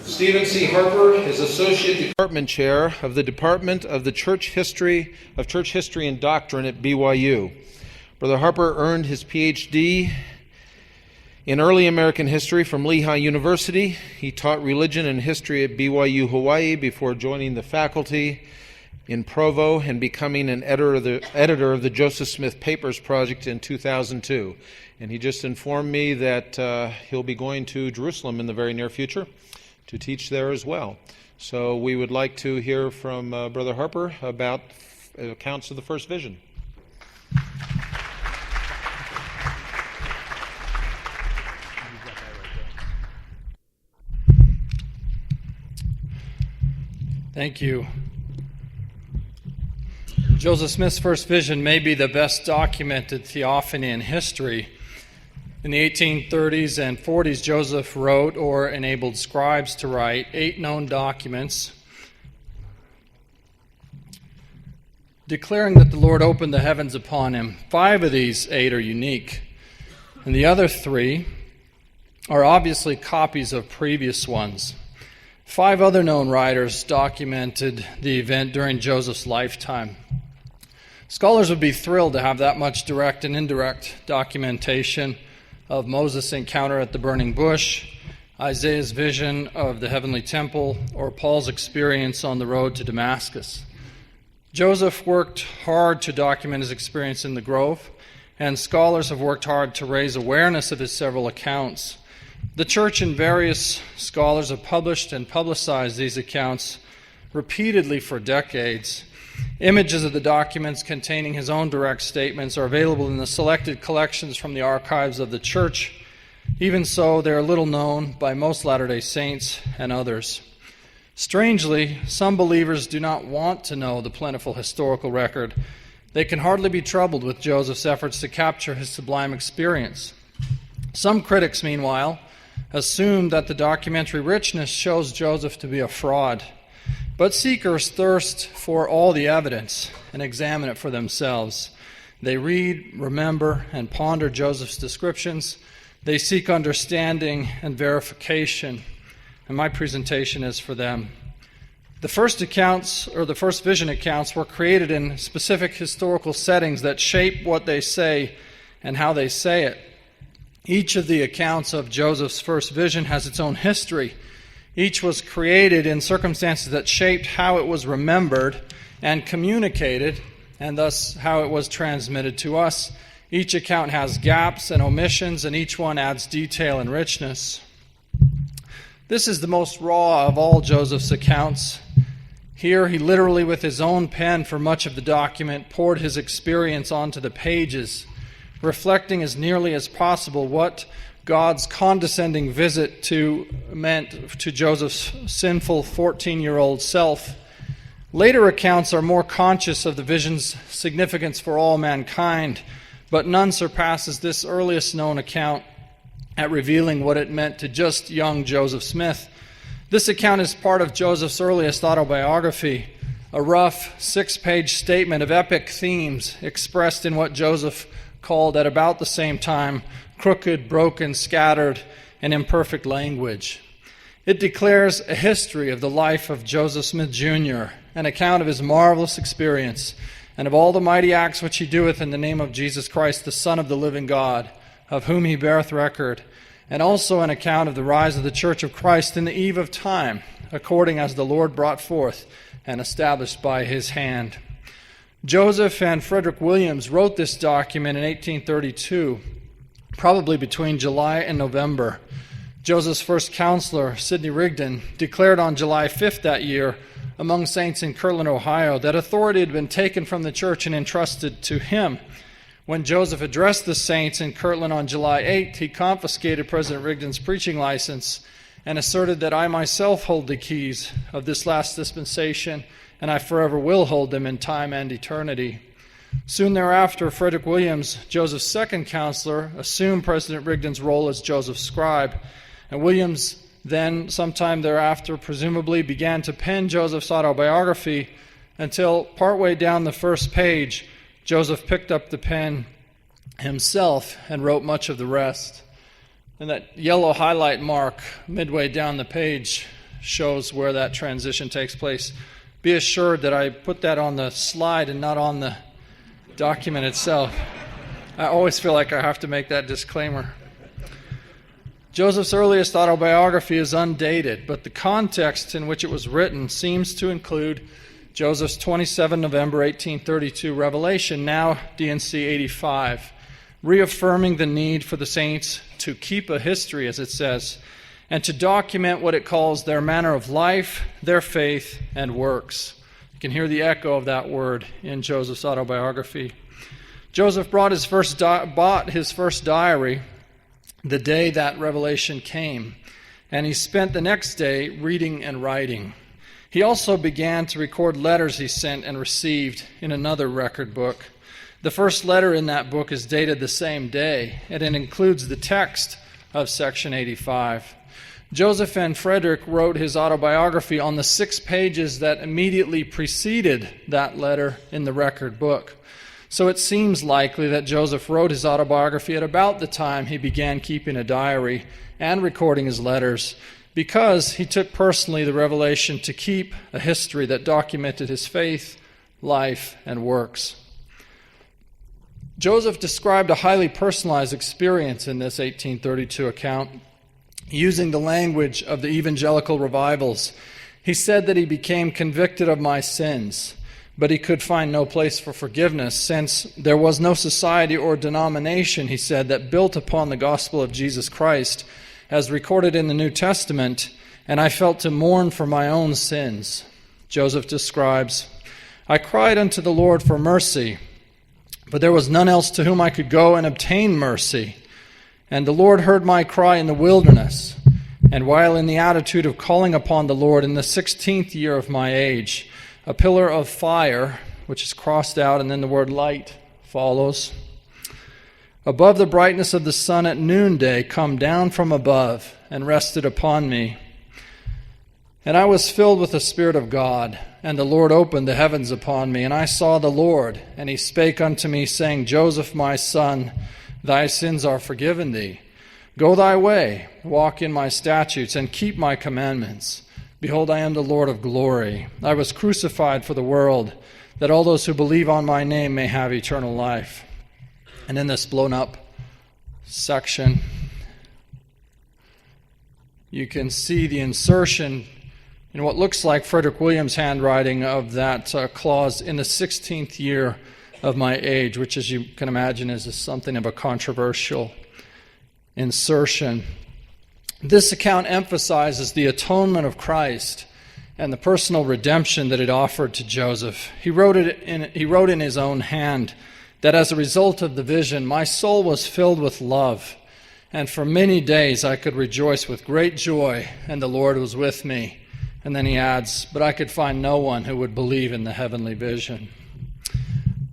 Stephen C. Harper is Associate Department Chair of the Department of Church History and Doctrine at BYU. Brother Harper earned his Ph.D. in Early American History from Lehigh University. He taught religion and history at BYU, Hawaii, before joining the faculty in Provo and becoming an editor of the Joseph Smith Papers Project in 2002. And he just informed me that he'll be going to Jerusalem in the very near future to teach there as well. So we would like to hear from Brother Harper about accounts of the first vision. Thank you. Joseph Smith's first vision may be the best documented theophany in history. In the 1830s and 40s, Joseph wrote or enabled scribes to write 8 known documents declaring that the Lord opened the heavens upon him. 5 of these 8 are unique, and the other 3 are obviously copies of previous ones. 5 other known writers documented the event during Joseph's lifetime. Scholars would be thrilled to have that much direct and indirect documentation of Moses' encounter at the burning bush, Isaiah's vision of the heavenly temple, or Paul's experience on the road to Damascus. Joseph worked hard to document his experience in the grove, and scholars have worked hard to raise awareness of his several accounts. The church and various scholars have published and publicized these accounts repeatedly for decades. Images of the documents containing his own direct statements are available in the selected collections from the archives of the church. Even so, they are little known by most Latter-day Saints and others. Strangely, some believers do not want to know the plentiful historical record. They can hardly be troubled with Joseph's efforts to capture his sublime experience. Some critics, meanwhile, assume that the documentary richness shows Joseph to be a fraud. But seekers thirst for all the evidence and examine it for themselves. They read, remember, and ponder Joseph's descriptions. They seek understanding and verification, and my presentation is for them. The first accounts, or the first vision accounts, were created in specific historical settings that shape what they say and how they say it. Each of the accounts of Joseph's first vision has its own history. Each was created in circumstances that shaped how it was remembered and communicated, and thus how it was transmitted to us. Each account has gaps and omissions, and each one adds detail and richness. This is the most raw of all Joseph's accounts. Here, he literally, with his own pen for much of the document, poured his experience onto the pages, reflecting as nearly as possible what God's condescending visit meant to Joseph's sinful 14-year-old self. Later accounts are more conscious of the vision's significance for all mankind, but none surpasses this earliest known account at revealing what it meant to just young Joseph Smith. This account is part of Joseph's earliest autobiography, a rough 6-page statement of epic themes expressed in what Joseph called at about the same time crooked, broken, scattered, and imperfect language. It declares a history of the life of Joseph Smith Jr., an account of his marvelous experience, and of all the mighty acts which he doeth in the name of Jesus Christ, the Son of the living God, of whom he beareth record, and also an account of the rise of the Church of Christ in the eve of time, according as the Lord brought forth and established by his hand. Joseph and Frederick Williams wrote this document in 1832, probably between July and November. Joseph's first counselor, Sidney Rigdon, declared on July 5th that year among saints in Kirtland, Ohio, that authority had been taken from the church and entrusted to him. When Joseph addressed the saints in Kirtland on July 8th, he confiscated President Rigdon's preaching license and asserted that I myself hold the keys of this last dispensation, and I forever will hold them in time and eternity. Soon thereafter, Frederick Williams, Joseph's second counselor, assumed President Rigdon's role as Joseph's scribe, and Williams then, sometime thereafter, presumably began to pen Joseph's autobiography until partway down the first page, Joseph picked up the pen himself and wrote much of the rest. And that yellow highlight mark midway down the page shows where that transition takes place. Be assured that I put that on the slide and not on the document itself. I always feel like I have to make that disclaimer. Joseph's earliest autobiography is undated, but the context in which it was written seems to include Joseph's 27 November 1832 revelation, now D&C 85, reaffirming the need for the saints to keep a history, as it says, and to document what it calls their manner of life, their faith, and works. You can hear the echo of that word in Joseph's autobiography. Joseph bought his first diary the day that revelation came, and he spent the next day reading and writing. He also began to record letters he sent and received in another record book. The first letter in that book is dated the same day, and it includes the text of section 85. Joseph and Frederick wrote his autobiography on the 6 pages that immediately preceded that letter in the record book. So it seems likely that Joseph wrote his autobiography at about the time he began keeping a diary and recording his letters, because he took personally the revelation to keep a history that documented his faith, life, and works. Joseph described a highly personalized experience in this 1832 account, using the language of the evangelical revivals. He said that he became convicted of my sins, but he could find no place for forgiveness, since there was no society or denomination, he said, that built upon the gospel of Jesus Christ, as recorded in the New Testament, and I felt to mourn for my own sins. Joseph describes, I cried unto the Lord for mercy, but there was none else to whom I could go and obtain mercy. And the Lord heard my cry in the wilderness, and while in the attitude of calling upon the Lord in the 16th year of my age, a pillar of fire, which is crossed out, and then the word light follows, above the brightness of the sun at noonday, come down from above and rested upon me. And I was filled with the Spirit of God, and the Lord opened the heavens upon me, and I saw the Lord, and he spake unto me, saying, Joseph, my son, thy sins are forgiven thee. Go thy way, walk in my statutes, and keep my commandments. Behold, I am the Lord of glory. I was crucified for the world, that all those who believe on my name may have eternal life. And in this blown up section, you can see the insertion in what looks like Frederick Williams' handwriting of that clause, in the 16th year of my age, which, as you can imagine, is something of a controversial insertion. This account emphasizes the atonement of Christ and the personal redemption that it offered to Joseph. He wrote in his own hand that as a result of the vision, my soul was filled with love, and for many days I could rejoice with great joy, and the Lord was with me. And then he adds, but I could find no one who would believe in the heavenly vision.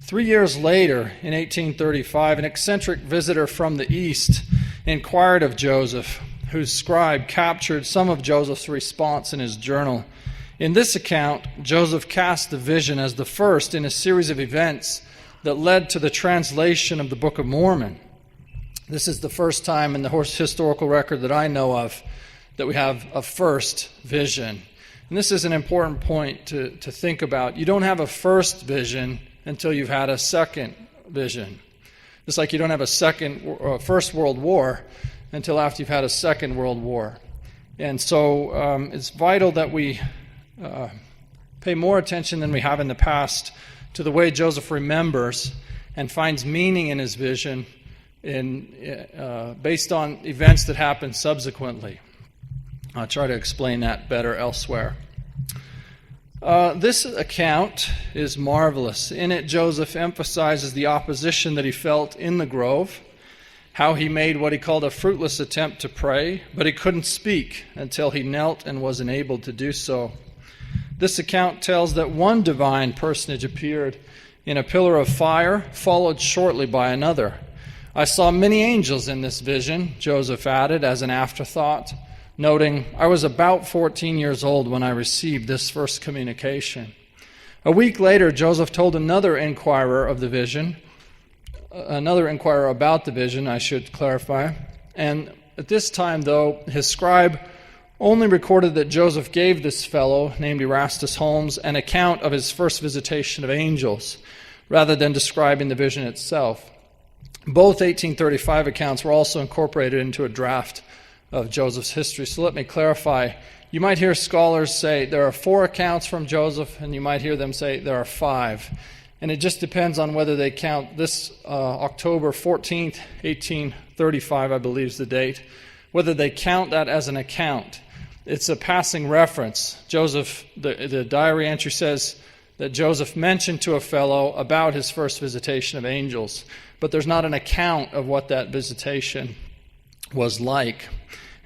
3 years later, in 1835, an eccentric visitor from the East inquired of Joseph, whose scribe captured some of Joseph's response in his journal. In this account, Joseph cast the vision as the first in a series of events that led to the translation of the Book of Mormon. This is the first time in the historical record that I know of that we have a first vision. And this is an important point to think about. You don't have a first vision until you've had a second vision. Just like you don't have a first World War until after you've had a second World War. And so it's vital that we pay more attention than we have in the past to the way Joseph remembers and finds meaning in his vision based on events that happen subsequently. I'll try to explain that better elsewhere. This account is marvelous. In it, Joseph emphasizes the opposition that he felt in the grove, how he made what he called a fruitless attempt to pray, but he couldn't speak until he knelt and was enabled to do so. This account tells that one divine personage appeared in a pillar of fire, followed shortly by another. I saw many angels in this vision, Joseph added as an afterthought, noting, I was about 14 years old when I received this first communication. A week later, Joseph told another inquirer about the vision, I should clarify. And at this time, though, his scribe only recorded that Joseph gave this fellow, named Erastus Holmes, an account of his first visitation of angels, rather than describing the vision itself. Both 1835 accounts were also incorporated into a draft of Joseph's history. So let me clarify. You might hear scholars say there are 4 accounts from Joseph, and you might hear them say there are 5. And it just depends on whether they count this October 14th, 1835, I believe is the date, whether they count that as an account. It's a passing reference. Joseph, the diary entry says that Joseph mentioned to a fellow about his first visitation of angels, but there's not an account of what that visitation was like.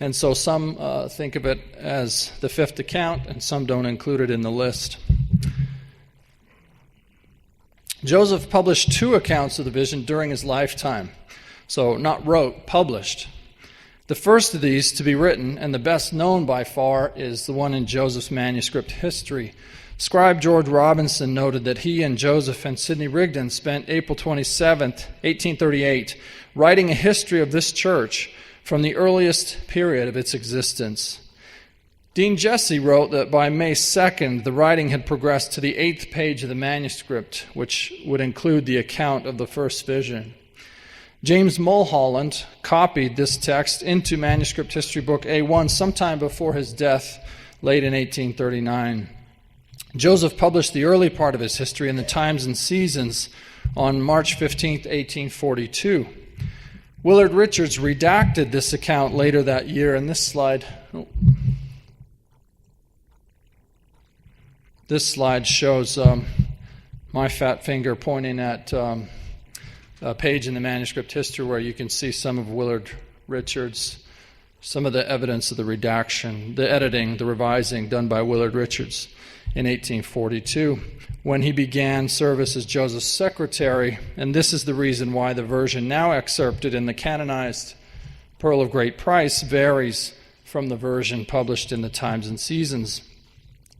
And so some think of it as the 5th account, and some don't include it in the list. Joseph published 2 accounts of the vision during his lifetime. So not wrote, published. The first of these to be written, and the best known by far, is the one in Joseph's manuscript history. Scribe George Robinson noted that he and Joseph and Sidney Rigdon spent April 27, 1838, writing a history of this church from the earliest period of its existence. Dean Jesse wrote that by May 2nd, the writing had progressed to the 8th page of the manuscript, which would include the account of the first vision. James Mulholland copied this text into Manuscript History Book A1 sometime before his death, late in 1839. Joseph published the early part of his history in the Times and Seasons on March 15, 1842. Willard Richards redacted this account later that year, and this slide shows my fat finger pointing at a page in the manuscript history where you can see some of Willard Richards, some of the evidence of the redaction, the editing, the revising done by Willard Richards in 1842 when he began service as Joseph's secretary. And this is the reason why the version now excerpted in the canonized Pearl of Great Price varies from the version published in the Times and Seasons.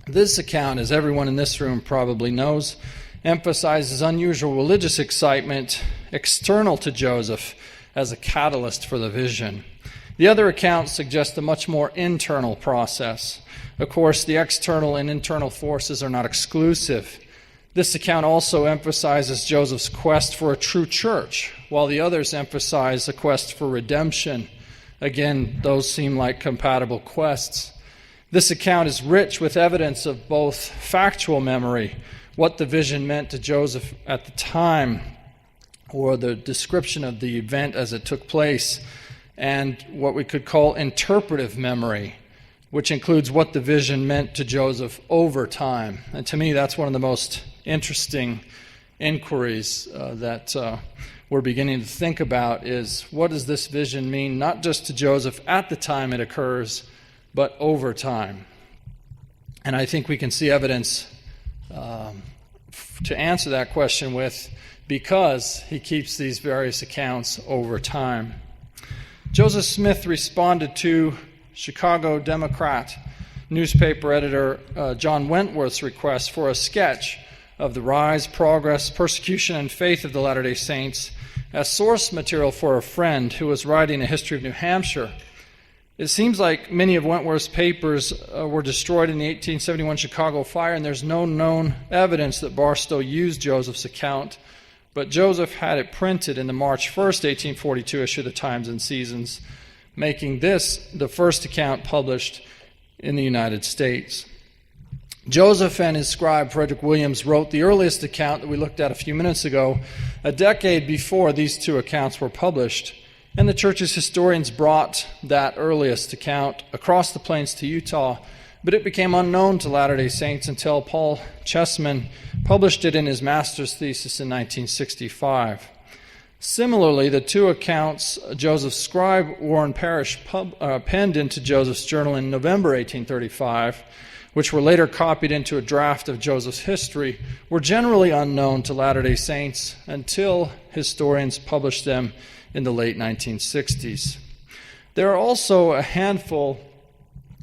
This account, as everyone in this room probably knows, emphasizes unusual religious excitement external to Joseph as a catalyst for the vision. The other accounts suggest a much more internal process. Of course, the external and internal forces are not exclusive. This account also emphasizes Joseph's quest for a true church, while the others emphasize a quest for redemption. Again, those seem like compatible quests. This account is rich with evidence of both factual memory, what the vision meant to Joseph at the time, or the description of the event as it took place, and what we could call interpretive memory, which includes what the vision meant to Joseph over time. And to me, that's one of the most interesting inquiries that we're beginning to think about is, what does this vision mean, not just to Joseph at the time it occurs, but over time? And I think we can see evidence to answer that question with, because he keeps these various accounts over time. Joseph Smith responded to Chicago Democrat newspaper editor John Wentworth's request for a sketch of the rise, progress, persecution, and faith of the Latter-day Saints as source material for a friend who was writing a history of New Hampshire. It seems like many of Wentworth's papers were destroyed in the 1871 Chicago fire, and there's no known evidence that Barstow used Joseph's account, but Joseph had it printed in the March 1st, 1842 issue of the Times and Seasons, making this the first account published in the United States. Joseph and his scribe Frederick Williams wrote the earliest account that we looked at a few minutes ago, a decade before these 2 accounts were published. And the church's historians brought that earliest account across the plains to Utah, but it became unknown to Latter-day Saints until Paul Chessman published it in his master's thesis in 1965. Similarly, the 2 accounts Joseph's scribe Warren Parrish penned into Joseph's journal in November 1835, which were later copied into a draft of Joseph's history, were generally unknown to Latter-day Saints until historians published them in the late 1960s. There are also a handful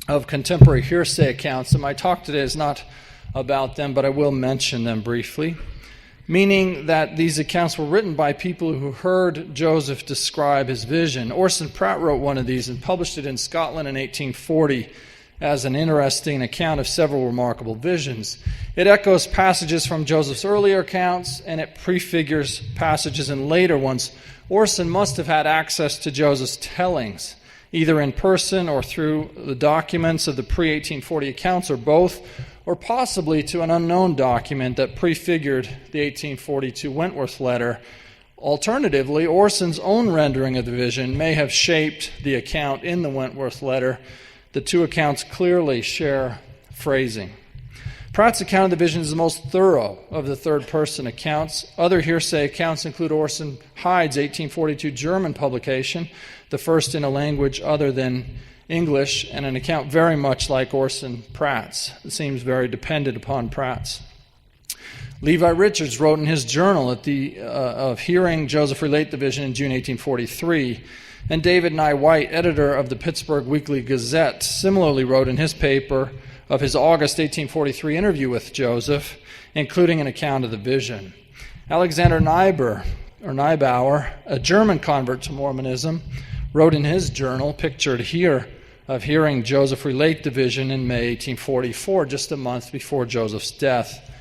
of contemporary hearsay accounts, and my talk today is not about them, but I will mention them briefly, meaning that these accounts were written by people who heard Joseph describe his vision. Orson Pratt wrote one of these and published it in Scotland in 1840, as an interesting account of several remarkable visions. It echoes passages from Joseph's earlier accounts, and it prefigures passages in later ones. Orson must have had access to Joseph's tellings, either in person or through the documents of the pre-1840 accounts, or both, or possibly to an unknown document that prefigured the 1842 Wentworth letter. Alternatively, Orson's own rendering of the vision may have shaped the account in the Wentworth letter. The two accounts clearly share phrasing. Pratt's account of the vision is the most thorough of the third-person accounts. Other hearsay accounts include Orson Hyde's 1842 German publication, the first in a language other than English, and an account very much like Orson Pratt's. It seems very dependent upon Pratt's. Levi Richards wrote in his journal of hearing Joseph relate the vision in June 1843, and David Nye White, editor of the Pittsburgh Weekly Gazette, similarly wrote in his paper of his August 1843 interview with Joseph, including an account of the vision. Alexander Neibauer, a German convert to Mormonism, wrote in his journal, pictured here, of hearing Joseph relate the vision in May 1844, just a month before Joseph's death.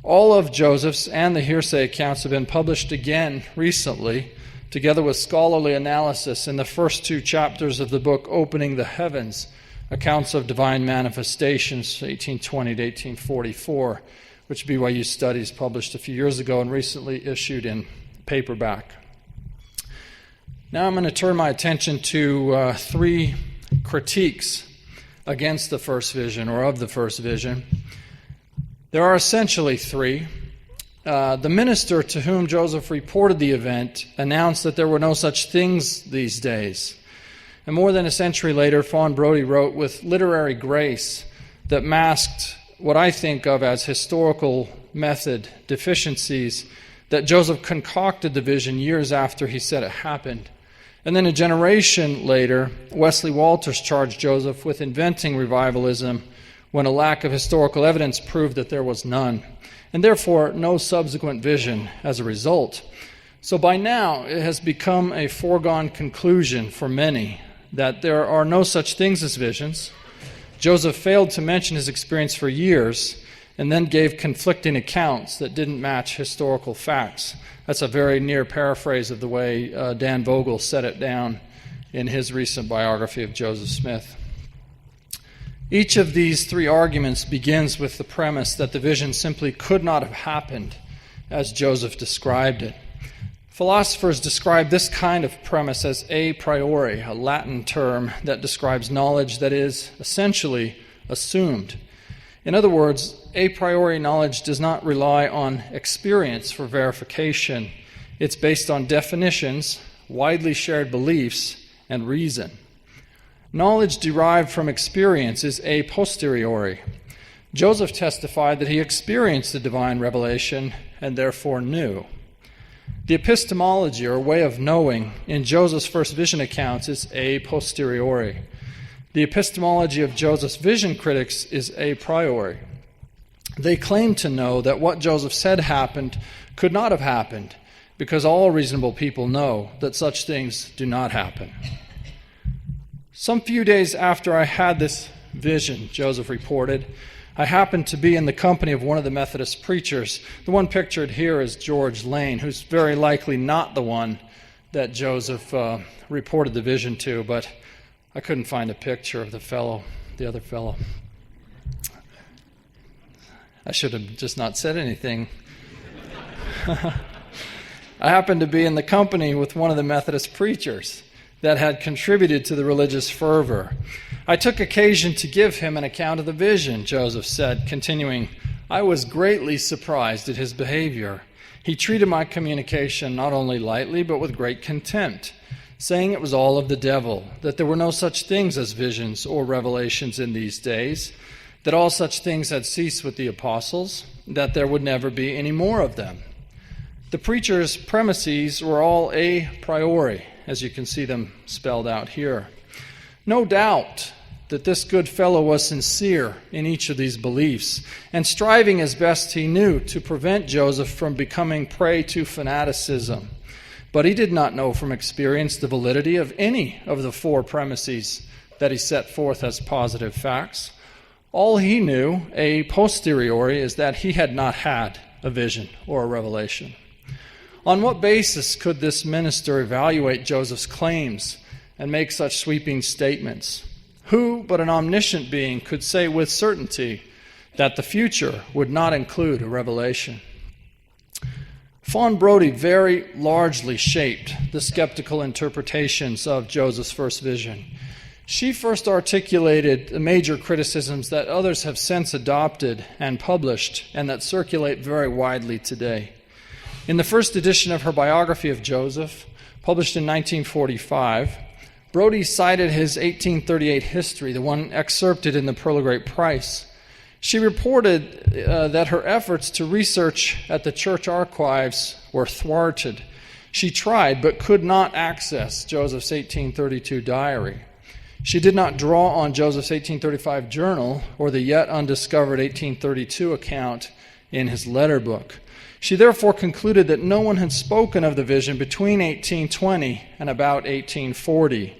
All of Joseph's and the hearsay accounts have been published again recently, together with scholarly analysis in the first two chapters of the book Opening the Heavens, Accounts of Divine Manifestations, 1820 to 1844, which BYU Studies published a few years ago and recently issued in paperback. Now I'm going to turn my attention to three critiques against the first vision, or of the first vision. There are essentially three. The minister to whom Joseph reported the event announced that there were no such things these days. And more than a century later, Brody wrote with literary grace that masked what I think of as historical method deficiencies, that Joseph concocted the vision years after he said it happened. And then a generation later, Wesley Walters charged Joseph with inventing revivalism when a lack of historical evidence proved that there was none, and therefore no subsequent vision as a result. So by now, it has become a foregone conclusion for many that there are no such things as visions. Joseph failed to mention his experience for years and then gave conflicting accounts that didn't match historical facts. That's a very near paraphrase of the way Dan Vogel set it down in his recent biography of Joseph Smith. Each of these three arguments begins with the premise that the vision simply could not have happened as Joseph described it. Philosophers describe this kind of premise as a priori, a Latin term that describes knowledge that is essentially assumed. In other words, a priori knowledge does not rely on experience for verification. It's based on definitions, widely shared beliefs, and reason. Knowledge derived from experience is a posteriori. Joseph testified that he experienced the divine revelation and therefore knew. The epistemology, or way of knowing, in Joseph's first vision accounts is a posteriori. The epistemology of Joseph's vision critics is a priori. They claim to know that what Joseph said happened could not have happened, because all reasonable people know that such things do not happen. Some few days after I had this vision, Joseph reported, I happened to be in the company of one of the Methodist preachers. The one pictured here is George Lane, who's very likely not the one that Joseph reported the vision to, but I couldn't find a picture of the other fellow. I should have just not said anything. I happened to be in the company with one of the Methodist preachers that had contributed to the religious fervor. I took occasion to give him an account of the vision, Joseph said, continuing, I was greatly surprised at his behavior. He treated my communication not only lightly, but with great contempt, saying it was all of the devil, that there were no such things as visions or revelations in these days, that all such things had ceased with the apostles, that there would never be any more of them. The preacher's premises were all a priori, as you can see them spelled out here. No doubt that this good fellow was sincere in each of these beliefs, and striving as best he knew to prevent Joseph from becoming prey to fanaticism. But he did not know from experience the validity of any of the four premises that he set forth as positive facts. All he knew, a posteriori, is that he had not had a vision or a revelation. On what basis could this minister evaluate Joseph's claims and make such sweeping statements? Who but an omniscient being could say with certainty that the future would not include a revelation? Fawn Brody very largely shaped the skeptical interpretations of Joseph's first vision. She first articulated the major criticisms that others have since adopted and published and that circulate very widely today. In the first edition of her biography of Joseph, published in 1945, Brody cited his 1838 history, the one excerpted in the Pearl of Great Price. She reported that her efforts to research at the church archives were thwarted. She tried but could not access Joseph's 1832 diary. She did not draw on Joseph's 1835 journal or the yet undiscovered 1832 account in his letter book. She therefore concluded that no one had spoken of the vision between 1820 and about 1840.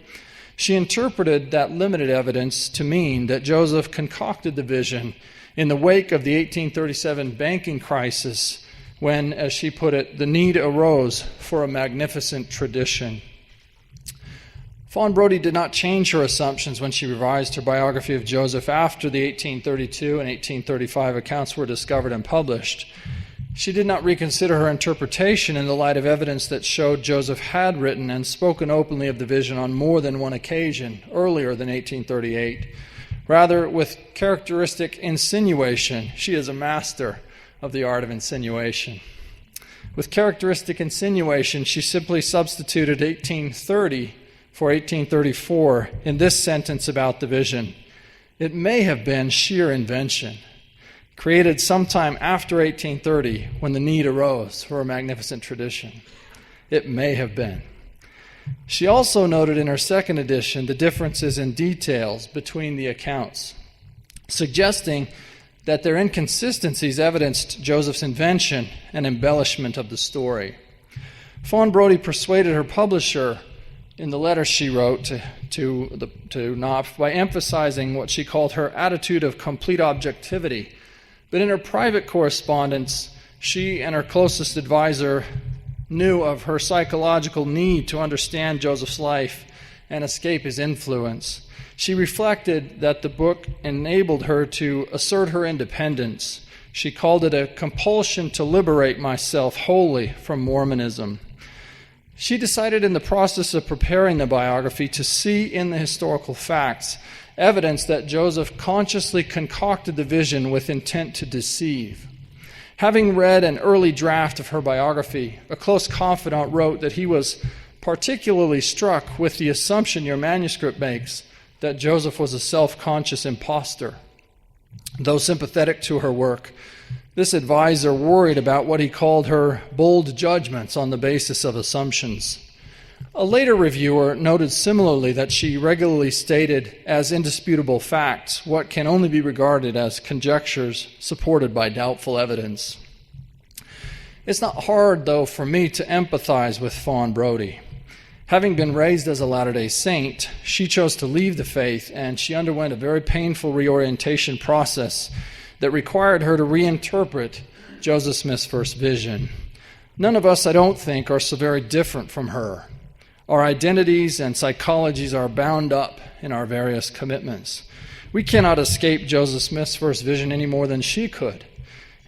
She interpreted that limited evidence to mean that Joseph concocted the vision in the wake of the 1837 banking crisis when, as she put it, the need arose for a magnificent tradition. Fawn Brody did not change her assumptions when she revised her biography of Joseph after the 1832 and 1835 accounts were discovered and published. She did not reconsider her interpretation in the light of evidence that showed Joseph had written and spoken openly of the vision on more than one occasion earlier than 1838. Rather, with characteristic insinuation, she is a master of the art of insinuation. With characteristic insinuation, she simply substituted 1830 for 1834 in this sentence about the vision. It may have been sheer invention, created sometime after 1830 when the need arose for a magnificent tradition. It may have been. She also noted in her second edition the differences in details between the accounts, suggesting that their inconsistencies evidenced Joseph's invention and embellishment of the story. Fawn Brody persuaded her publisher in the letter she wrote to Knopf by emphasizing what she called her attitude of complete objectivity. But in her private correspondence, she and her closest advisor knew of her psychological need to understand Joseph's life and escape his influence. She reflected that the book enabled her to assert her independence. She called it a compulsion to liberate myself wholly from Mormonism. She decided in the process of preparing the biography to see in the historical facts evidence that Joseph consciously concocted the vision with intent to deceive. Having read an early draft of her biography, a close confidant wrote that he was particularly struck with the assumption your manuscript makes that Joseph was a self-conscious impostor. Though sympathetic to her work, this advisor worried about what he called her bold judgments on the basis of assumptions. A later reviewer noted similarly that she regularly stated as indisputable facts what can only be regarded as conjectures supported by doubtful evidence. It's not hard, though, for me to empathize with Fawn Brody. Having been raised as a Latter-day Saint, she chose to leave the faith, and she underwent a very painful reorientation process that required her to reinterpret Joseph Smith's first vision. None of us, I don't think, are so very different from her. Our identities and psychologies are bound up in our various commitments. We cannot escape Joseph Smith's first vision any more than she could,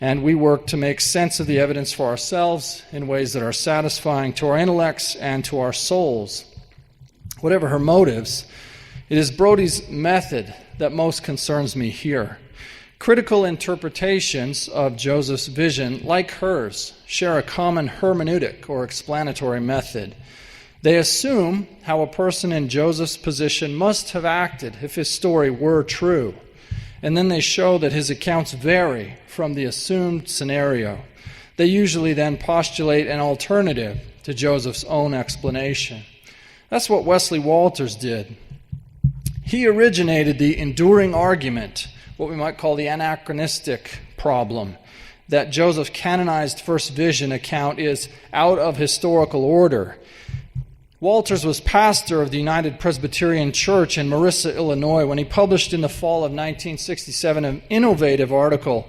and we work to make sense of the evidence for ourselves in ways that are satisfying to our intellects and to our souls. Whatever her motives, it is Brody's method that most concerns me here. Critical interpretations of Joseph's vision, like hers, share a common hermeneutic or explanatory method. They assume how a person in Joseph's position must have acted if his story were true, and then they show that his accounts vary from the assumed scenario. They usually then postulate an alternative to Joseph's own explanation. That's what Wesley Walters did. He originated the enduring argument, what we might call the anachronistic problem, that Joseph's canonized first vision account is out of historical order. Walters was pastor of the United Presbyterian Church in Marissa, Illinois, when he published in the fall of 1967 an innovative article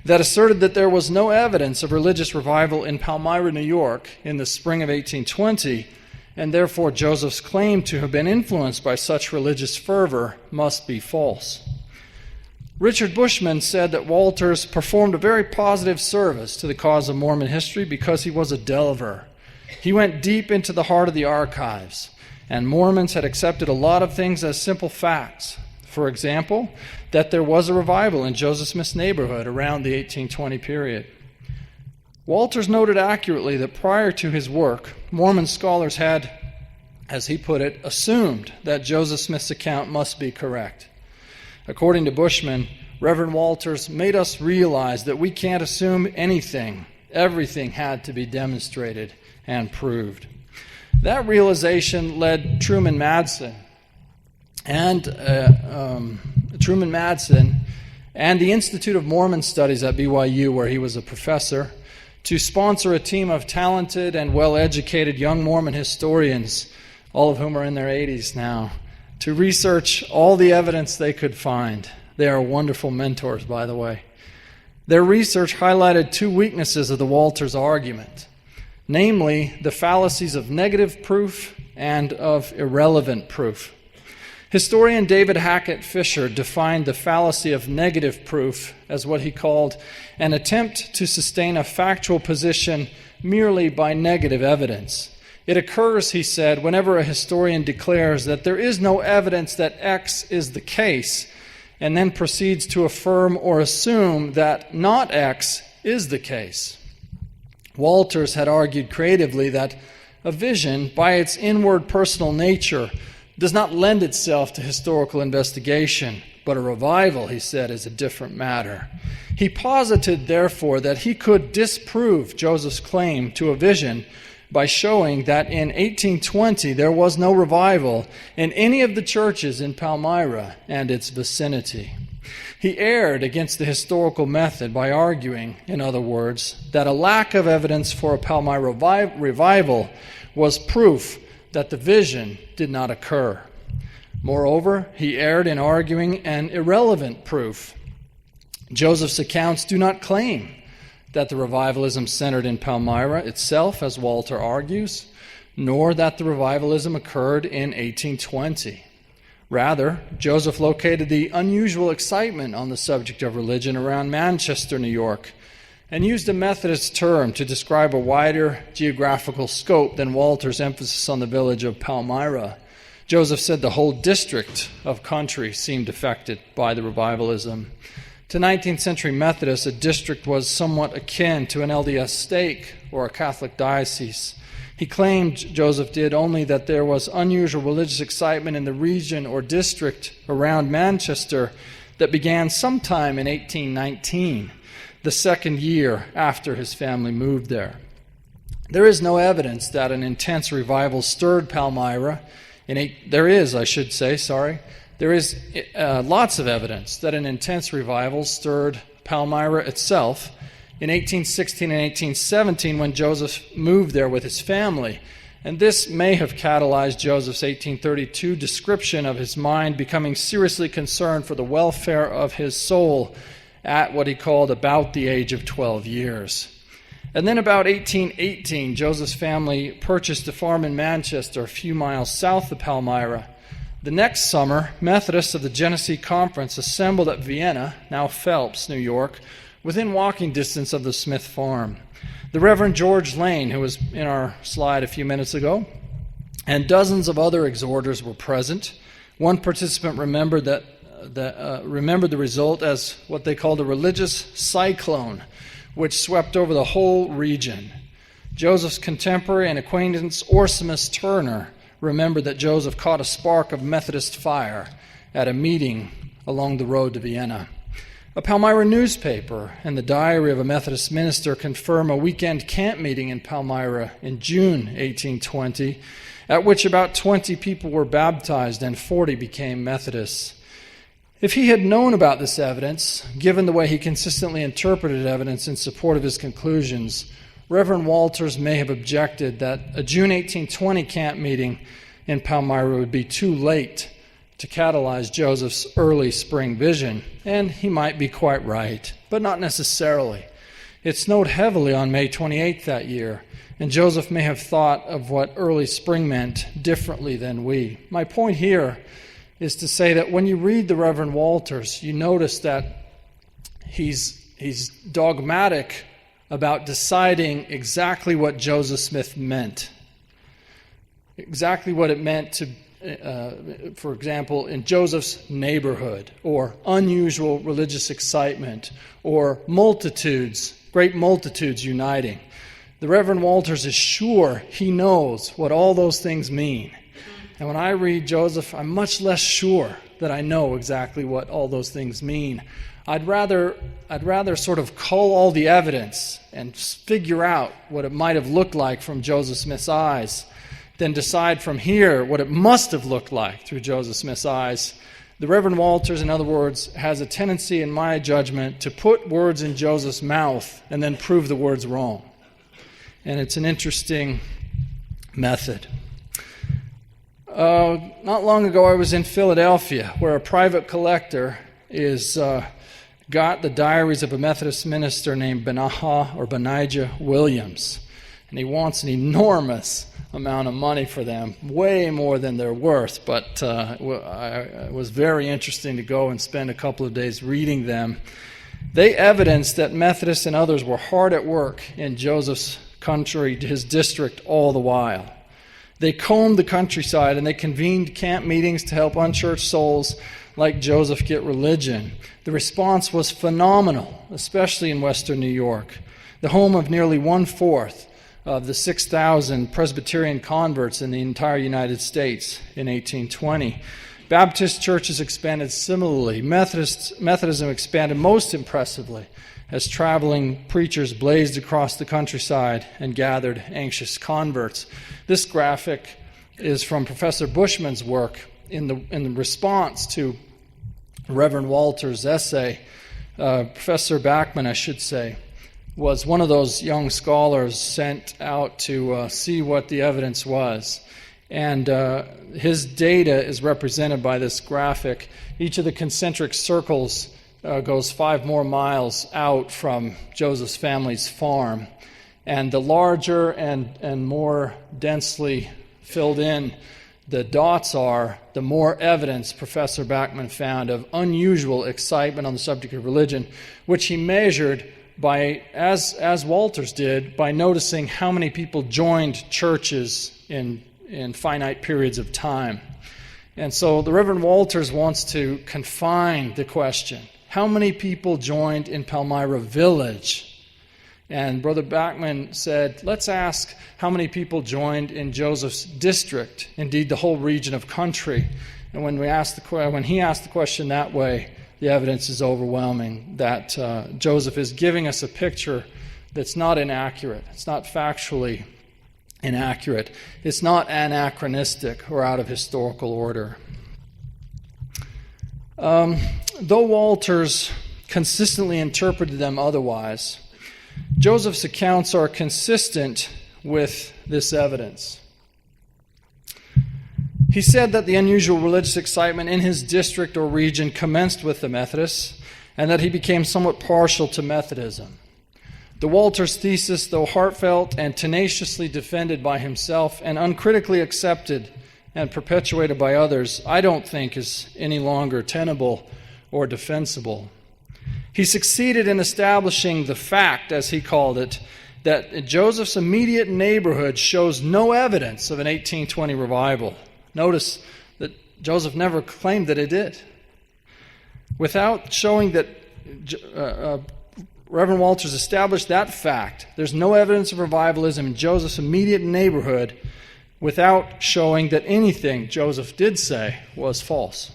that asserted that there was no evidence of religious revival in Palmyra, New York in the spring of 1820, and therefore Joseph's claim to have been influenced by such religious fervor must be false. Richard Bushman said that Walters performed a very positive service to the cause of Mormon history because he was a delver. He went deep into the heart of the archives, and Mormons had accepted a lot of things as simple facts. For example, that there was a revival in Joseph Smith's neighborhood around the 1820 period. Walters noted accurately that prior to his work, Mormon scholars had, as he put it, assumed that Joseph Smith's account must be correct. According to Bushman, Reverend Walters made us realize that we can't assume anything. Everything had to be demonstrated and proved. That realization led Truman Madsen and the Institute of Mormon Studies at BYU, where he was a professor, to sponsor a team of talented and well-educated young Mormon historians, all of whom are in their 80s now, to research all the evidence they could find. They are wonderful mentors, by the way. Their research highlighted two weaknesses of the Walters argument, namely the fallacies of negative proof and of irrelevant proof. Historian David Hackett Fisher defined the fallacy of negative proof as what he called an attempt to sustain a factual position merely by negative evidence. It occurs, he said, whenever a historian declares that there is no evidence that X is the case, and then proceeds to affirm or assume that not X is the case. Walters had argued creatively that a vision, by its inward personal nature, does not lend itself to historical investigation, but a revival, he said, is a different matter. He posited, therefore, that he could disprove Joseph's claim to a vision by showing that in 1820 there was no revival in any of the churches in Palmyra and its vicinity. He erred against the historical method by arguing, in other words, that a lack of evidence for a Palmyra revival was proof that the vision did not occur. Moreover, he erred in arguing an irrelevant proof. Joseph's accounts do not claim that the revivalism centered in Palmyra itself, as Walter argues, nor that the revivalism occurred in 1820. Rather, Joseph located the unusual excitement on the subject of religion around Manchester, New York, and used a Methodist term to describe a wider geographical scope than Walter's emphasis on the village of Palmyra. Joseph said the whole district of country seemed affected by the revivalism. To 19th century Methodists, a district was somewhat akin to an LDS stake or a Catholic diocese. He claimed, Joseph did, only that there was unusual religious excitement in the region or district around Manchester that began sometime in 1819, the second year after his family moved there. There is no evidence that an intense revival stirred Palmyra. There is lots of evidence that an intense revival stirred Palmyra itself in 1816 and 1817 when Joseph moved there with his family. And this may have catalyzed Joseph's 1832 description of his mind becoming seriously concerned for the welfare of his soul at what he called about the age of 12 years. And then about 1818, Joseph's family purchased a farm in Manchester, a few miles south of Palmyra. The next summer, Methodists of the Genesee Conference assembled at Vienna, now Phelps, New York, within walking distance of the Smith farm. The Reverend George Lane, who was in our slide a few minutes ago, and dozens of other exhorters were present. One participant remembered the result as what they called a religious cyclone, which swept over the whole region. Joseph's contemporary and acquaintance Orsimus Turner remembered that Joseph caught a spark of Methodist fire at a meeting along the road to Vienna. A Palmyra newspaper and the diary of a Methodist minister confirm a weekend camp meeting in Palmyra in June 1820, at which about 20 people were baptized and 40 became Methodists. If he had known about this evidence, given the way he consistently interpreted evidence in support of his conclusions, Reverend Walters may have objected that a June 1820 camp meeting in Palmyra would be too late to catalyze Joseph's early spring vision, and he might be quite right, but not necessarily. It snowed heavily on May 28th that year, and Joseph may have thought of what early spring meant differently than we. My point here is to say that when you read the Reverend Walters, you notice that he's dogmatic about deciding exactly what Joseph Smith meant, exactly what it meant to, for example, in Joseph's neighborhood, or unusual religious excitement, or multitudes, great multitudes uniting. The Reverend Walters is sure he knows what all those things mean. And when I read Joseph, I'm much less sure that I know exactly what all those things mean. I'd rather sort of cull all the evidence and figure out what it might have looked like from Joseph Smith's eyes than decide from here what it must have looked like through Joseph Smith's eyes. The Reverend Walters, in other words, has a tendency, in my judgment, to put words in Joseph's mouth and then prove the words wrong. And it's an interesting method. Not long ago, I was in Philadelphia, where a private collector got the diaries of a Methodist minister named Benijah Williams. And he wants an enormous amount of money for them, way more than they're worth. But it was very interesting to go and spend a couple of days reading them. They evidenced that Methodists and others were hard at work in Joseph's country, his district, all the while. They combed the countryside and they convened camp meetings to help unchurched souls like Joseph get religion. The response was phenomenal, especially in western New York, the home of nearly 1/4 of the 6,000 Presbyterian converts in the entire United States in 1820. Baptist churches expanded similarly. Methodism expanded most impressively as traveling preachers blazed across the countryside and gathered anxious converts. This graphic is from Professor Bushman's work in the response to Reverend Walters' essay. Professor Bachman, I should say, was one of those young scholars sent out to see what the evidence was. And his data is represented by this graphic. Each of the concentric circles goes 5 more miles out from Joseph's family's farm. And the larger and more densely filled in the dots are, the more evidence Professor Bachman found of unusual excitement on the subject of religion, which he measured by, as Walters did, by noticing how many people joined churches in finite periods of time. And so the Reverend Walters wants to confine the question. How many people joined in Palmyra Village? And Brother Bachman said, let's ask how many people joined in Joseph's district, indeed the whole region of country. And when he asked the question that way, the evidence is overwhelming that Joseph is giving us a picture that's not inaccurate. It's not factually inaccurate. It's not anachronistic or out of historical order. Though Walters consistently interpreted them otherwise, Joseph's accounts are consistent with this evidence. He said that the unusual religious excitement in his district or region commenced with the Methodists, and that he became somewhat partial to Methodism. The Walters thesis, though heartfelt and tenaciously defended by himself and uncritically accepted and perpetuated by others, I don't think is any longer tenable or defensible. He succeeded in establishing the fact, as he called it, that Joseph's immediate neighborhood shows no evidence of an 1820 revival. Notice that Joseph never claimed that it did. Without showing that Reverend Walters established that fact, there's no evidence of revivalism in Joseph's immediate neighborhood without showing that anything Joseph did say was false.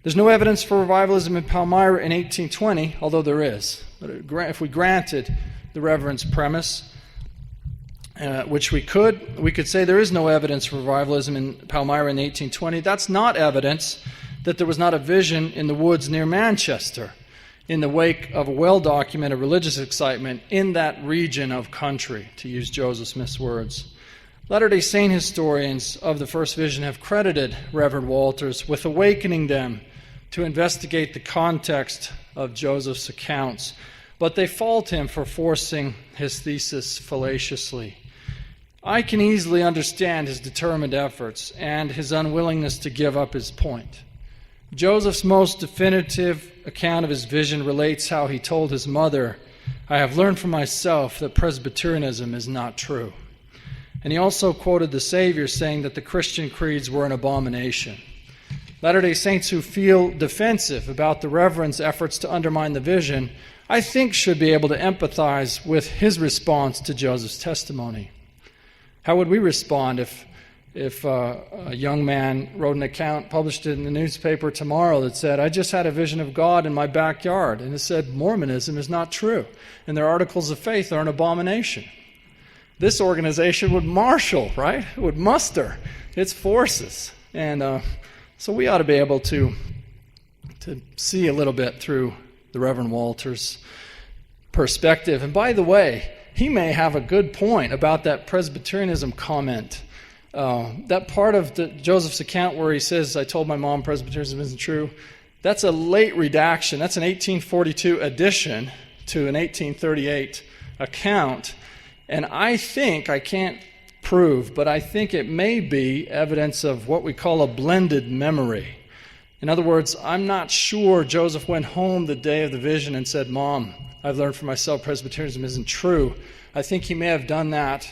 There's no evidence for revivalism in Palmyra in 1820, although there is. But if we granted the Reverend's premise, which we could say there is no evidence for revivalism in Palmyra in 1820. That's not evidence that there was not a vision in the woods near Manchester in the wake of a well-documented religious excitement in that region of country, to use Joseph Smith's words. Latter-day Saint historians of the First Vision have credited Reverend Walters with awakening them to investigate the context of Joseph's accounts, but they fault him for forcing his thesis fallaciously. I can easily understand his determined efforts and his unwillingness to give up his point. Joseph's most definitive account of his vision relates how he told his mother, "I have learned for myself that Presbyterianism is not true." And he also quoted the Savior saying that the Christian creeds were an abomination. Latter-day Saints who feel defensive about the Reverend's efforts to undermine the vision, I think should be able to empathize with his response to Joseph's testimony. How would we respond if a young man wrote an account, published it in the newspaper tomorrow that said, "I just had a vision of God in my backyard," and it said Mormonism is not true, and their articles of faith are an abomination? This organization would marshal, right? It would muster its forces. And so we ought to be able to see a little bit through the Reverend Walters' perspective. And by the way, he may have a good point about that Presbyterianism comment. That part of Joseph's account where he says, "I told my mom Presbyterianism isn't true," that's a late redaction. That's an 1842 addition to an 1838 account. And I think, I can't prove, but I think it may be evidence of what we call a blended memory. In other words, I'm not sure Joseph went home the day of the vision and said, "Mom, I've learned for myself Presbyterianism isn't true." I think he may have done that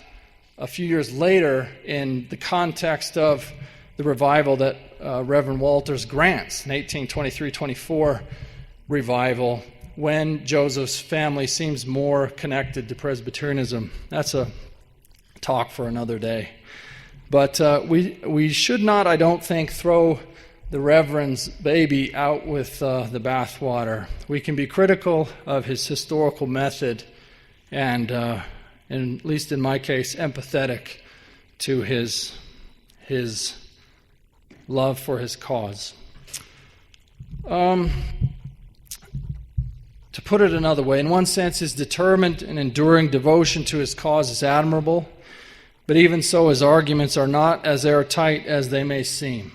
a few years later in the context of the revival that Reverend Walters grants, an 1823-24 revival, when Joseph's family seems more connected to Presbyterianism. That's a talk for another day. But we should not, I don't think, throw the Reverend's baby out with the bathwater. We can be critical of his historical method and at least in my case, empathetic to his love for his cause. To put it another way, in one sense, his determined and enduring devotion to his cause is admirable, but even so, his arguments are not as airtight as they may seem.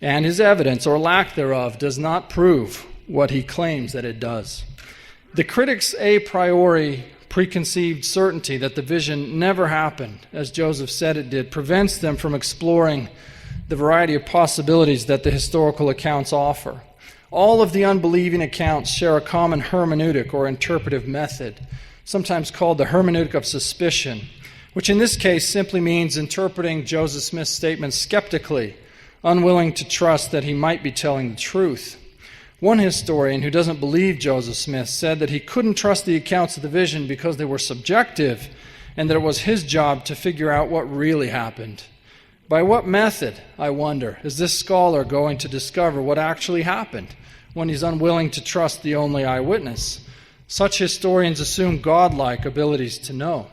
And his evidence, or lack thereof, does not prove what he claims that it does. The critics' a priori preconceived certainty that the vision never happened, as Joseph said it did, prevents them from exploring the variety of possibilities that the historical accounts offer. All of the unbelieving accounts share a common hermeneutic or interpretive method, sometimes called the hermeneutic of suspicion, which in this case simply means interpreting Joseph Smith's statements skeptically, unwilling to trust that he might be telling the truth. One historian who doesn't believe Joseph Smith said that he couldn't trust the accounts of the vision because they were subjective and that it was his job to figure out what really happened. By what method, I wonder, is this scholar going to discover what actually happened when he's unwilling to trust the only eyewitness? Such historians assume godlike abilities to know.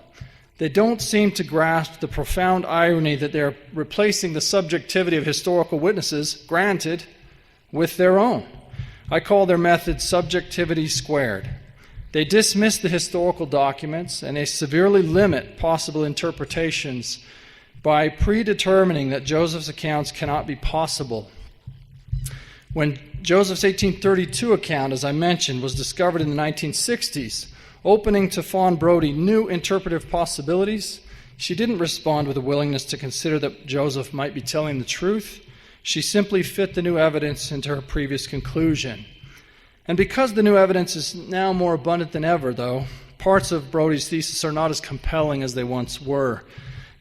They don't seem to grasp the profound irony that they're replacing the subjectivity of historical witnesses, granted, with their own. I call their method subjectivity squared. They dismiss the historical documents and they severely limit possible interpretations by predetermining that Joseph's accounts cannot be possible. When Joseph's 1832 account, as I mentioned, was discovered in the 1960s, opening to Fawn Brody new interpretive possibilities, she didn't respond with a willingness to consider that Joseph might be telling the truth. She simply fit the new evidence into her previous conclusion. And because the new evidence is now more abundant than ever, though, parts of Brody's thesis are not as compelling as they once were.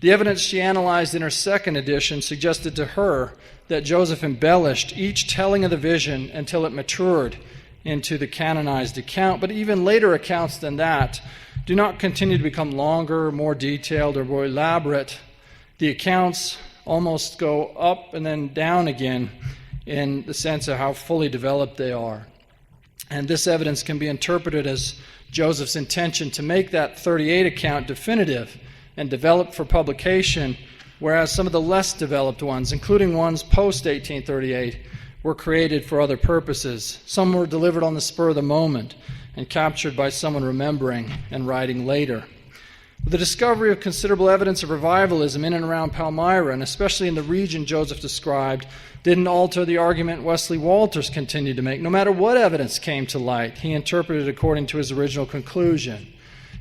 The evidence she analyzed in her second edition suggested to her that Joseph embellished each telling of the vision until it matured into the canonized account, but even later accounts than that do not continue to become longer, more detailed, or more elaborate. The accounts almost go up and then down again in the sense of how fully developed they are. And this evidence can be interpreted as Joseph's intention to make that 38 account definitive and developed for publication, whereas some of the less developed ones, including ones post-1838, were created for other purposes. Some were delivered on the spur of the moment and captured by someone remembering and writing later. The discovery of considerable evidence of revivalism in and around Palmyra, and especially in the region Joseph described, didn't alter the argument Wesley Walters continued to make. No matter what evidence came to light, he interpreted according to his original conclusion.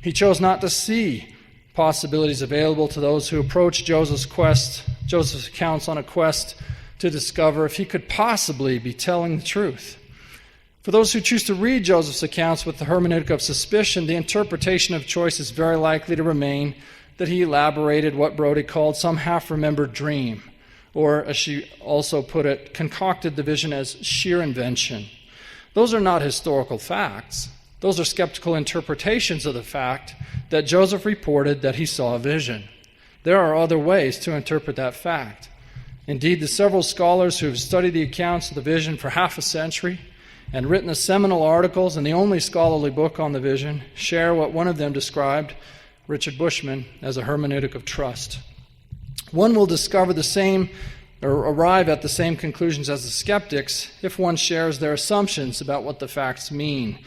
He chose not to see possibilities available to those who approached Joseph's accounts on a quest to discover if he could possibly be telling the truth. For those who choose to read Joseph's accounts with the hermeneutic of suspicion, the interpretation of choice is very likely to remain that he elaborated what Brody called some half-remembered dream, or, as she also put it, concocted the vision as sheer invention. Those are not historical facts. Those are skeptical interpretations of the fact that Joseph reported that he saw a vision. There are other ways to interpret that fact. Indeed, the several scholars who have studied the accounts of the vision for half a century and written the seminal articles and the only scholarly book on the vision share what one of them described, Richard Bushman, as a hermeneutic of trust. One will discover the same or arrive at the same conclusions as the skeptics if one shares their assumptions about what the facts mean.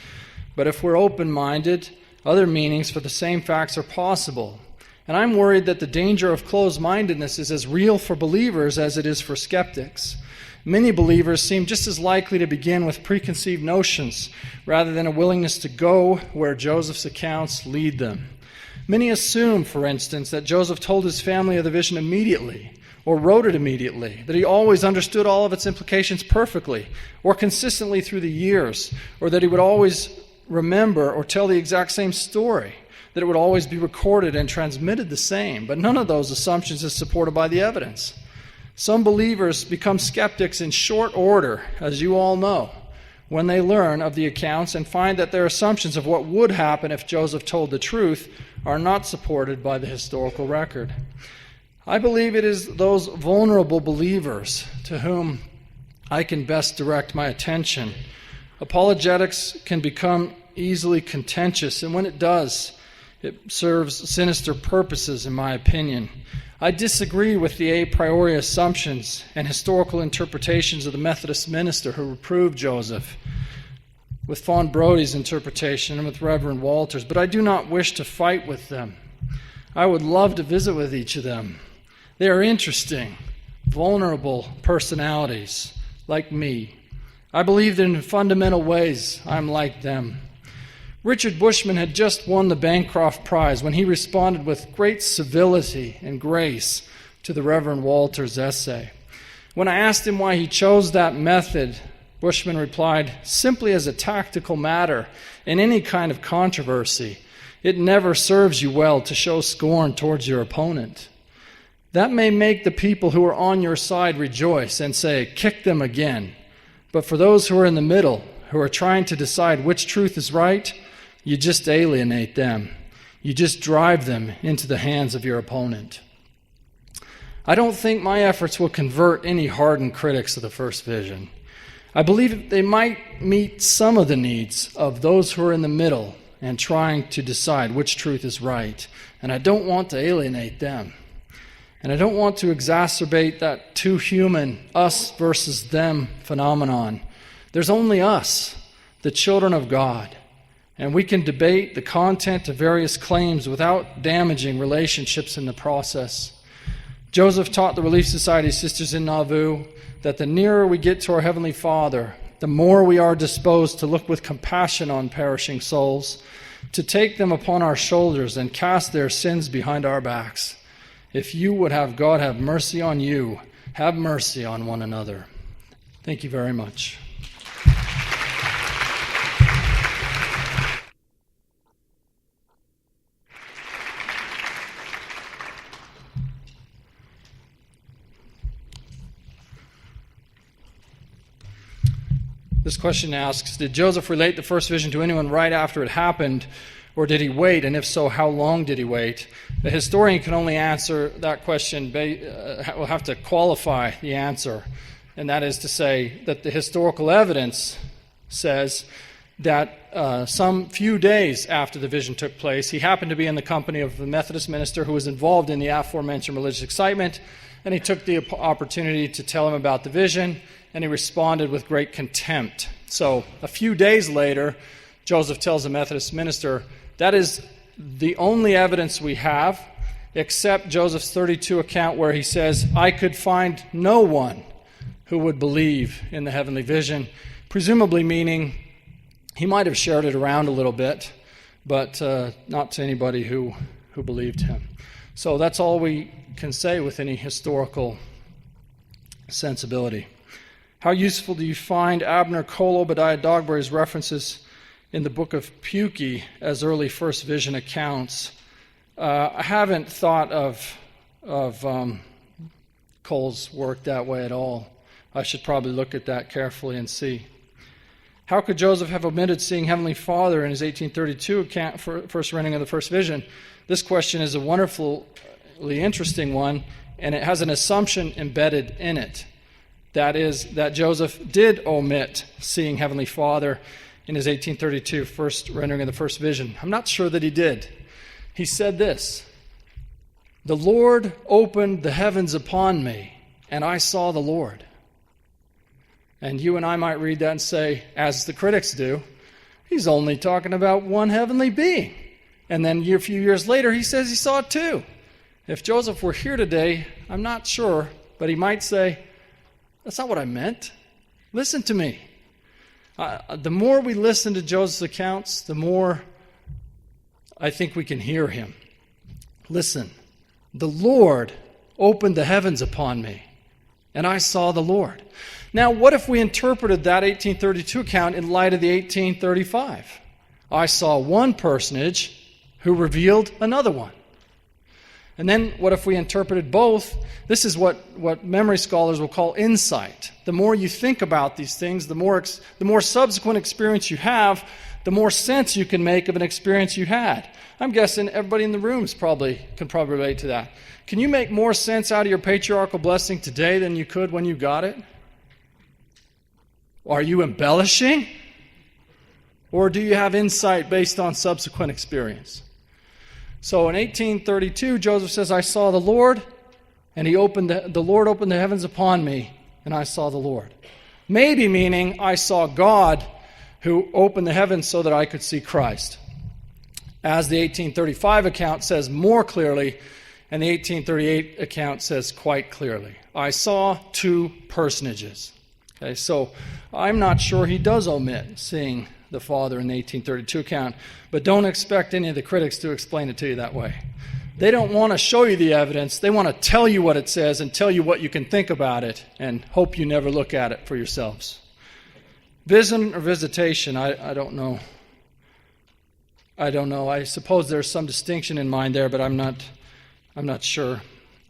But if we're open-minded, other meanings for the same facts are possible. And I'm worried that the danger of closed-mindedness is as real for believers as it is for skeptics. Many believers seem just as likely to begin with preconceived notions rather than a willingness to go where Joseph's accounts lead them. Many assume, for instance, that Joseph told his family of the vision immediately, or wrote it immediately, that he always understood all of its implications perfectly, or consistently through the years, or that he would always remember or tell the exact same story, that it would always be recorded and transmitted the same. But none of those assumptions is supported by the evidence. Some believers become skeptics in short order, as you all know, when they learn of the accounts and find that their assumptions of what would happen if Joseph told the truth are not supported by the historical record. I believe it is those vulnerable believers to whom I can best direct my attention. Apologetics can become easily contentious, and when it does, it serves sinister purposes, in my opinion. I disagree with the a priori assumptions and historical interpretations of the Methodist minister who reproved Joseph, with Fawn Brody's interpretation and with Reverend Walters, but I do not wish to fight with them. I would love to visit with each of them. They are interesting, vulnerable personalities like me. I believe that in fundamental ways I'm like them. Richard Bushman had just won the Bancroft Prize when he responded with great civility and grace to the Reverend Walters' essay. When I asked him why he chose that method, Bushman replied, "Simply as a tactical matter in any kind of controversy, it never serves you well to show scorn towards your opponent. That may make the people who are on your side rejoice and say, 'Kick them again.' But for those who are in the middle, who are trying to decide which truth is right, you just alienate them. You just drive them into the hands of your opponent." I don't think my efforts will convert any hardened critics of the first vision. I believe they might meet some of the needs of those who are in the middle and trying to decide which truth is right. And I don't want to alienate them. And I don't want to exacerbate that too human us versus them phenomenon. There's only us, the children of God. And we can debate the content of various claims without damaging relationships in the process. Joseph taught the Relief Society sisters in Nauvoo that the nearer we get to our Heavenly Father, the more we are disposed to look with compassion on perishing souls, to take them upon our shoulders and cast their sins behind our backs. If you would have God have mercy on you, have mercy on one another. Thank you very much. This question asks, did Joseph relate the first vision to anyone right after it happened, or did he wait? And if so, how long did he wait? The historian can only answer that question, will have to qualify the answer. And that is to say that the historical evidence says that some few days after the vision took place, he happened to be in the company of the Methodist minister who was involved in the aforementioned religious excitement, and he took the opportunity to tell him about the vision, and he responded with great contempt. So a few days later, Joseph tells the Methodist minister, that is the only evidence we have, except Joseph's 32 account where he says, I could find no one who would believe in the heavenly vision, presumably meaning he might have shared it around a little bit, but not to anybody who believed him. So that's all we can say with any historical sensibility. How useful do you find Abner Cole Obadiah Dogberry's references in the book of Pukey as early first vision accounts? I haven't thought of Cole's work that way at all. I should probably look at that carefully and see. How could Joseph have omitted seeing Heavenly Father in his 1832 account for first rendering of the first vision? This question is a wonderfully interesting one, and it has an assumption embedded in it. That is, that Joseph did omit seeing Heavenly Father in his 1832 first rendering of the first vision. I'm not sure that he did. He said this, "The Lord opened the heavens upon me, and I saw the Lord." And you and I might read that and say, as the critics do, he's only talking about one heavenly being. And then a few years later, he says he saw it too. If Joseph were here today, I'm not sure, but he might say, that's not what I meant. Listen to me. The more we listen to Joseph's accounts, the more I think we can hear him. Listen, the Lord opened the heavens upon me, and I saw the Lord. Now, what if we interpreted that 1832 account in light of the 1835? I saw one personage who revealed another one. And then what if we interpreted both? This is what memory scholars will call insight. The more you think about these things, the more subsequent experience you have, the more sense you can make of an experience you had. I'm guessing everybody in the room can probably relate to that. Can you make more sense out of your patriarchal blessing today than you could when you got it? Are you embellishing? Or do you have insight based on subsequent experience? So in 1832, Joseph says, I saw the Lord, and the Lord opened the heavens upon me, and I saw the Lord. Maybe meaning I saw God who opened the heavens so that I could see Christ. As the 1835 account says more clearly, and the 1838 account says quite clearly. I saw two personages. Okay, so I'm not sure he does omit seeing the Father in the 1832 account, but don't expect any of the critics to explain it to you that way. They don't want to show you the evidence. They want to tell you what it says and tell you what you can think about it and hope you never look at it for yourselves. Vision or visitation, I don't know. I don't know. I suppose there's some distinction in mind there, but I'm not sure.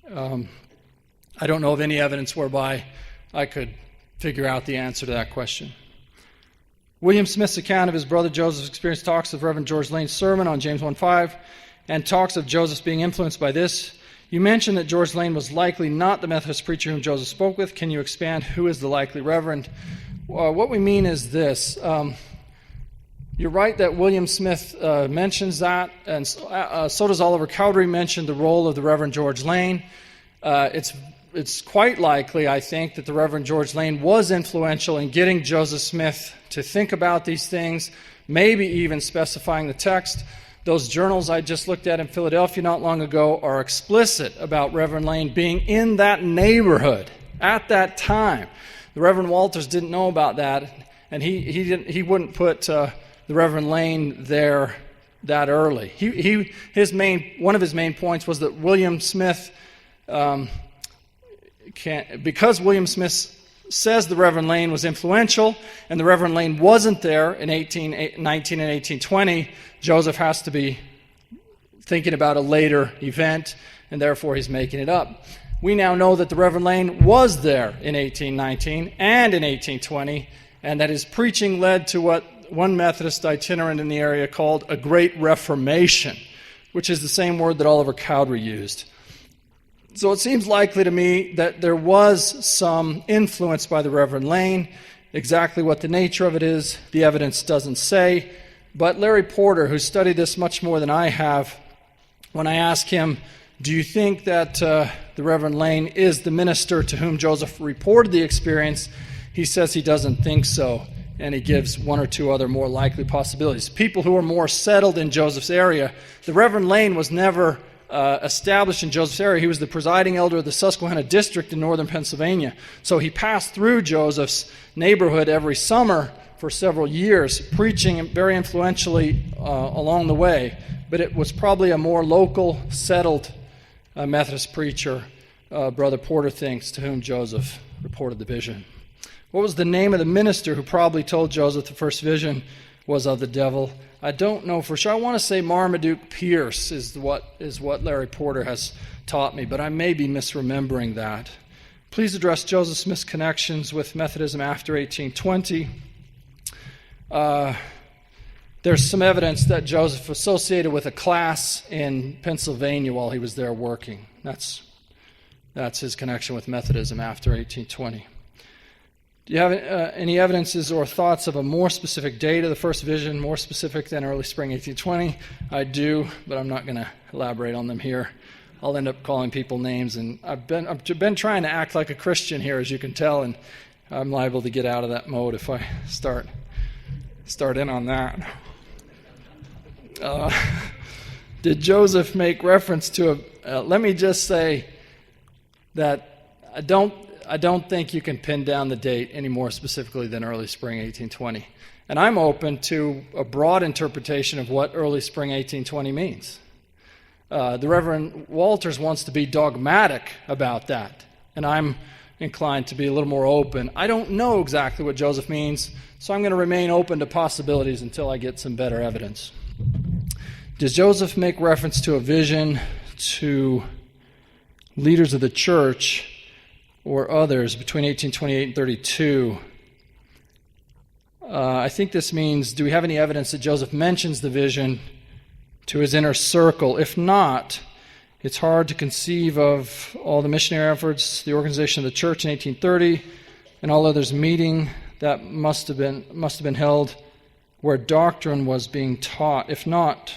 I don't know of any evidence whereby I could figure out the answer to that question. William Smith's account of his brother Joseph's experience talks of Reverend George Lane's sermon on James 1:5 and talks of Joseph being influenced by this. You mentioned that George Lane was likely not the Methodist preacher whom Joseph spoke with. Can you expand? Who is the likely reverend? What we mean is this. You're right that William Smith mentions that, and so does Oliver Cowdery mention the role of the Reverend George Lane. It's quite likely, I think, that the Reverend George Lane was influential in getting Joseph Smith to think about these things, maybe even specifying the text. Those journals I just looked at in Philadelphia not long ago are explicit about Reverend Lane being in that neighborhood at that time. The Reverend Walters didn't know about that, and he wouldn't put the Reverend Lane there that early. One of his main points was that William Smith, because William Smith says the Reverend Lane was influential, and the Reverend Lane wasn't there in 1819 and 1820, Joseph has to be thinking about a later event, and therefore he's making it up. We now know that the Reverend Lane was there in 1819 and in 1820, and that his preaching led to what one Methodist itinerant in the area called a Great Reformation, which is the same word that Oliver Cowdery used. So it seems likely to me that there was some influence by the Reverend Lane. Exactly what the nature of it is, the evidence doesn't say. But Larry Porter, who studied this much more than I have, when I asked him, do you think that the Reverend Lane is the minister to whom Joseph reported the experience, he says he doesn't think so, and he gives one or two other more likely possibilities. People who are more settled in Joseph's area, the Reverend Lane was never established in Joseph's area. He was the presiding elder of the Susquehanna district in northern Pennsylvania. So he passed through Joseph's neighborhood every summer for several years, preaching very influentially along the way. But it was probably a more local, settled Methodist preacher, Brother Porter thinks, to whom Joseph reported the vision. What was the name of the minister who probably told Joseph the first vision was of the devil? I don't know for sure. I want to say Marmaduke Pierce is what Larry Porter has taught me, but I may be misremembering that. Please address Joseph's misconnections with Methodism after 1820. There's some evidence that Joseph associated with a class in Pennsylvania while he was there working. That's his connection with Methodism after 1820. Do you have any evidences or thoughts of a more specific date of the first vision, more specific than early spring 1820? I do, but I'm not going to elaborate on them here. I'll end up calling people names, and I've been trying to act like a Christian here, as you can tell, and I'm liable to get out of that mode if I start in on that. Did Joseph make reference to let me just say that I don't think you can pin down the date any more specifically than early spring 1820. And I'm open to a broad interpretation of what early spring 1820 means. The Reverend Walters wants to be dogmatic about that, and I'm inclined to be a little more open. I don't know exactly what Joseph means, so I'm going to remain open to possibilities until I get some better evidence. Does Joseph make reference to a vision to leaders of the church or others between 1828 and 32? I think this means, do we have any evidence that Joseph mentions the vision to his inner circle? If not, it's hard to conceive of all the missionary efforts, the organization of the church in 1830, and all others meeting that must have been held where doctrine was being taught. If not,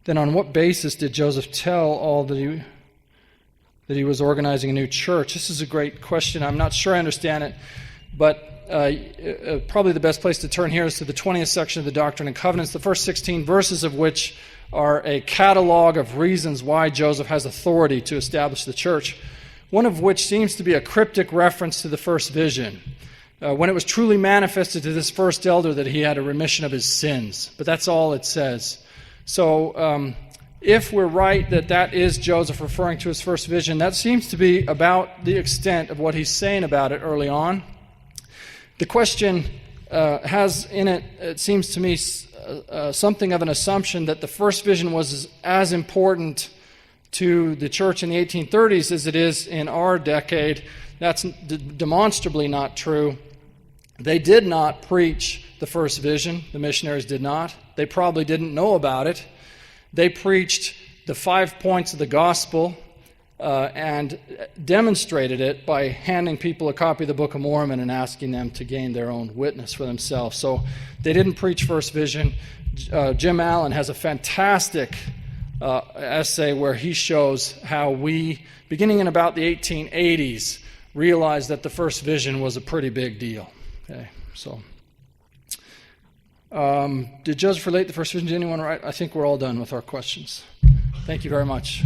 then on what basis did Joseph tell all that he was organizing a new church? This is a great question. I'm not sure I understand it, but probably the best place to turn here is to the 20th section of the Doctrine and Covenants, the first 16 verses of which are a catalog of reasons why Joseph has authority to establish the church, one of which seems to be a cryptic reference to the first vision, when it was truly manifested to this first elder that he had a remission of his sins. But that's all it says. So if we're right that is Joseph referring to his first vision, that seems to be about the extent of what he's saying about it early on. The question has in it, it seems to me, something of an assumption that the first vision was as important to the church in the 1830s as it is in our decade. That's demonstrably not true. They did not preach the first vision. The missionaries did not. They probably didn't know about it. They preached the 5 points of the gospel and demonstrated it by handing people a copy of the Book of Mormon and asking them to gain their own witness for themselves. So they didn't preach first vision. Jim Allen has a fantastic essay where he shows how we, beginning in about the 1880s, realized that the first vision was a pretty big deal. Okay, so did Joseph relate the first vision to anyone? Right? I think we're all done with our questions. Thank you very much.